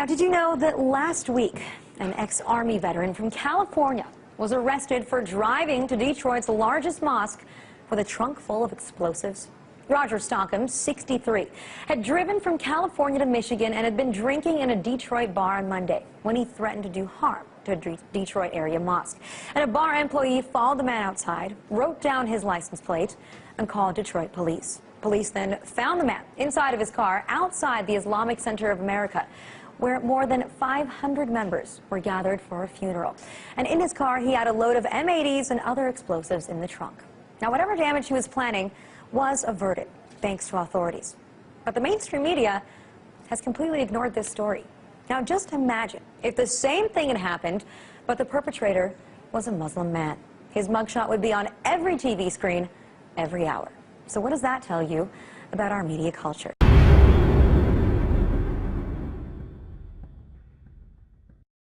Now, did you know that last week, an ex-Army veteran from California was arrested for driving to Detroit's largest mosque with a trunk full of explosives? Roger Stockham, 63, had driven from California to Michigan and had been drinking in a Detroit bar on Monday when he threatened to do harm to a Detroit area mosque. And a bar employee followed the man outside, wrote down his license plate, and called Detroit police. Police then found the man inside of his car outside the Islamic Center of America, where more than 500 members were gathered for a funeral. And in his car, he had a load of M80s and other explosives in the trunk. Now, whatever damage he was planning was averted, thanks to authorities. But the mainstream media has completely ignored this story. Now, just imagine if the same thing had happened, but the perpetrator was a Muslim man. His mugshot would be on every TV screen, every hour. So what does that tell you about our media culture?